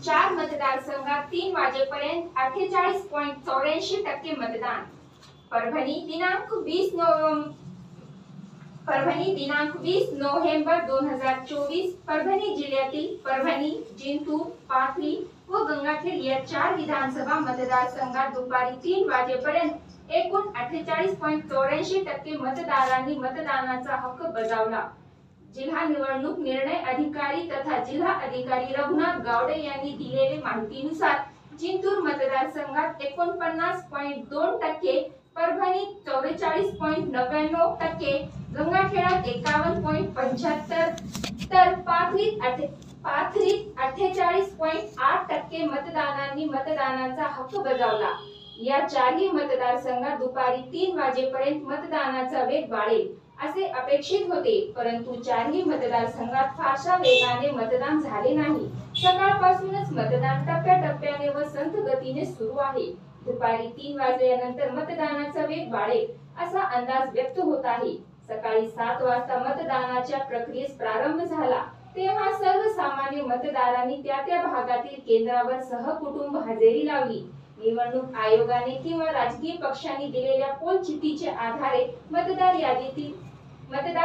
4 मतदारसंघात 3 वाजेपर्यंत 48.84% मतदान। परभणी दिनांक 20 नोव्हेंबर 2024 परभणी जिल्ह्यातील परभणी, जिंतूर, पाथरी व गंगाखेड या 4 विधानसभा मतदारसंघात दुपारी 3 वाजेपर्यंत एकूण 48.84% मतदारांनी मतदानाचा हक्क बजावला। जिल्हा निवडणूक निर्णय अधिकारी तथा जिल्हा अधिकारी रघुनाथ गावडे यांनी दिलेल्या माहितीनुसार जिंतूर मतदारसंघात 49.2%, परभणीत 44.99%, गंगाखेडात 51.75% तर पाथरीत 48.8% मतदारांनी मतदानाचा हक्क बजावला। या 4ही मतदारसंघात दुपारी 3 वाजेपर्यंत मतदानाचा वेग वाढेल असे अपेक्षित होते, परंतु 4ही मतदारसंघात फारशा वेगाने मतदान झाले नाही। सकाळपासूनच मतदान टप्प्याटप्प्याने व संथ गतीने सुरू आहे। दुपारी 3 वाजल्यानंतर मतदानाचा वेग वाढेल असा अंदाज व्यक्त होत आहे। सकाळी 7 वाजता मतदानाच्या प्रक्रियेस प्रारंभ झाला, तेव्हा सर्वसामान्य मतदारांनी त्या भागातील केंद्रावर सहकुटुंब हजेरी लावली। निवडणूक आयोगाने किंवा राजकीय पक्षांनी दिलेल्या पोल चिठ्ठीच्या आधारे मतदार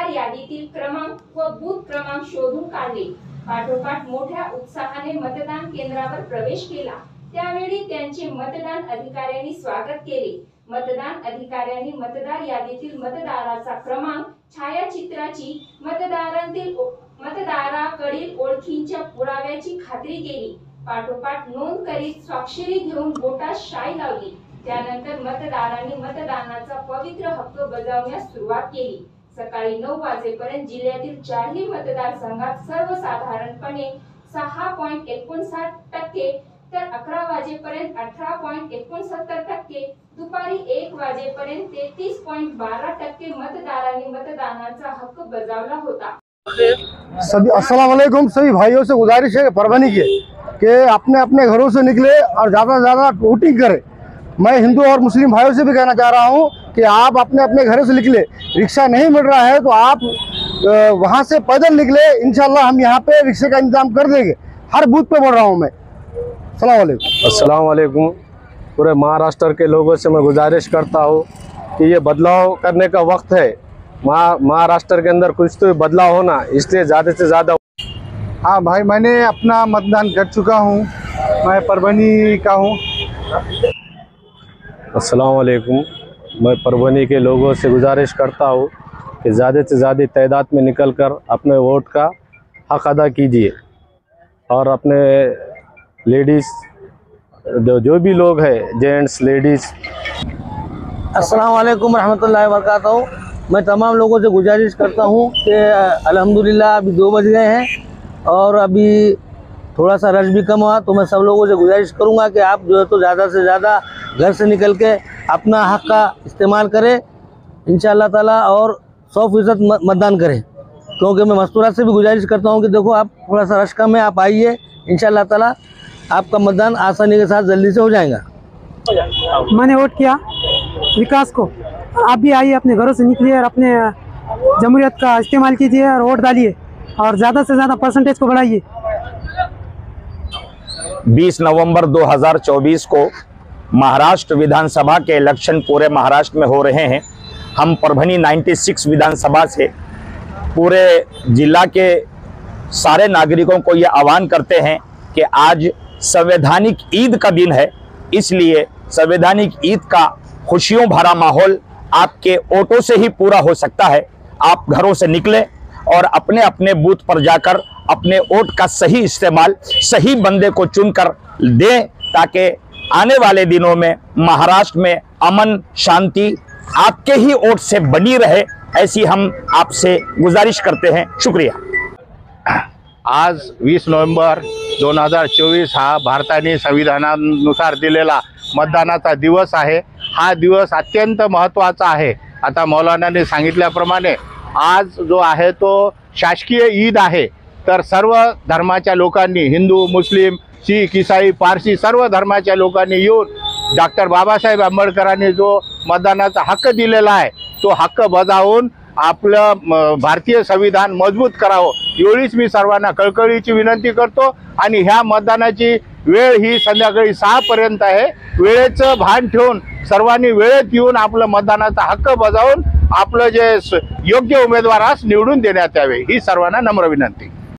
यादीतील क्रमांक व बूथ क्रमांक शोधून काढले। पाठोपाठ मोठ्या उत्साहाने मतदान केंद्रावर प्रवेश केला। त्यावेळी त्यांचे मतदान अधिकाऱ्यांनी स्वागत केले। मतदान अधिकाऱ्यांनी मतदार यादीतील मतदाराचा क्रमांक, छायाचित्राची, मतदाराकडील ओळखीच्या पुराव्याची खात्री केली। पाठोपाठ नोंद करीत स्वाक्षरी घेऊन बोटात शाई लावली। त्यानंतर मतदारांनी मतदानाचा पवित्र हक्क बजावण्यास सुरुवात केली। सकाळी 9 वाजेपर्यंत जिल्ह्यातील 4ही मतदारसंघात सर्वसाधारणपणे 6.59%, तर 11 वाजेपर्यंत 18.69%, दुपारी 1 वाजेपर्यंत 33.12% मतदारांनी मतदानाचा हक्क बजावला होता। सभी अस्सलाम वालेकुम। सभी भाइयों से गुजारिश है परभणी की कि अपने अपने घरों से निकले और ज़्यादा से ज़्यादा वोटिंग करें। मैं हिंदू और मुस्लिम भाइयों से भी कहना चाह रहा हूं कि आप अपने अपने घरों से निकले। रिक्शा नहीं मिल रहा है तो आप वहां से पैदल निकले। इंशाल्लाह हम यहाँ पे रिक्शे का इंतजाम कर देंगे। हर बूथ पे बोल रहा हूँ मैं। अस्सलाम वालेकुम। पूरे महाराष्ट्र के लोगों से मैं गुजारिश करता हूँ कि ये बदलाव करने का वक्त है। महाराष्ट्र के अंदर कुछ तो बदलाव होना, इसलिए ज़्यादा से ज़्यादा। हाँ भाई, मैंने अपना मतदान कर चुका हूँ। मैं परभणी का हूँ। अस्सलाम वालेकुम। मैं परभणी के लोगों से गुजारिश करता हूँ कि ज़्यादा से ज़्यादा तादाद में निकलकर अपने वोट का हक अदा कीजिए और अपने लेडीज़ जो भी लोग हैं, जेंट्स, लेडीज़। अस्सलाम वालेकुम रहमतुल्लाहि व बरकातहू। मैं तमाम लोगों से गुजारिश करता हूँ कि अल्हम्दुलिल्लाह अभी 2 बज गए हैं और अभी थोड़ा सा रश भी कम हुआ, तो मैं सब लोगों से गुजारिश करूँगा कि आप जो है तो ज़्यादा से ज़्यादा घर से निकल के अपना हक़ का इस्तेमाल करें इंशाअल्लाह ताला और 100% मतदान करें। क्योंकि मैं मस्तूरात से भी गुजारिश करता हूँ कि देखो आप थोड़ा सा रश कम है, आप आइए, इंशाअल्लाह ताला आपका मतदान आसानी के साथ जल्दी से हो जाएगा। मैंने वोट किया विकास को, आप भी आइए, अपने घरों से निकलिए और अपने जमहूरियत का इस्तेमाल कीजिए और वोट डालिए और ज़्यादा से ज़्यादा परसेंटेज को बढ़ाइए। 20 नवंबर 2024 को महाराष्ट्र विधानसभा के इलेक्शन पूरे महाराष्ट्र में हो रहे हैं। हम परभणी 96 विधानसभा से पूरे जिला के सारे नागरिकों को ये आह्वान करते हैं कि आज संवैधानिक ईद का दिन है, इसलिए संवैधानिक ईद का खुशियों भरा माहौल आपके वोटों से ही पूरा हो सकता है। आप घरों से निकले और अपने अपने बूथ पर जाकर अपने वोट का सही इस्तेमाल सही बंदे को चुनकर दें, ताकि आने वाले दिनों में महाराष्ट्र में अमन शांति आपके ही वोट से बनी रहे, ऐसी हम आपसे गुजारिश करते हैं। शुक्रिया। आज 20 नोव्हेंबर 2024 हा भारताने संविधानानुसार दिलेला मतदानाचा दिवस आहे। हा दिवस अत्यंत महत्त्वाचा आहे। आता मौलानाने सांगितल्याप्रमाणे आज जो आहे तो शासकीय ईद आहे, तर सर्व धर्माच्या लोकांनी, हिंदू, मुस्लिम, शीख, ईसाई, पारसी सर्व धर्माच्या लोकांनी येऊन डॉक्टर बाबासाहेब आंबेडकरांनी जो मतदानाचा हक्क दिलेला आहे तो हक्क बजावून आपलं भारतीय संविधान मजबूत करावं एवढीच मी सर्वांना कळकळीची विनंती करतो। आणि ह्या मतदानाची वेळ ही संध्याकाळी 6 पर्यंत आहे। वेळेचं भान ठेवून सर्वांनी वेळेत येऊन आपलं मतदानाचा हक्क बजावून आपलं जे योग्य उमेदवारास निवडून देण्यात यावे ही सर्वांना नम्र विनंती।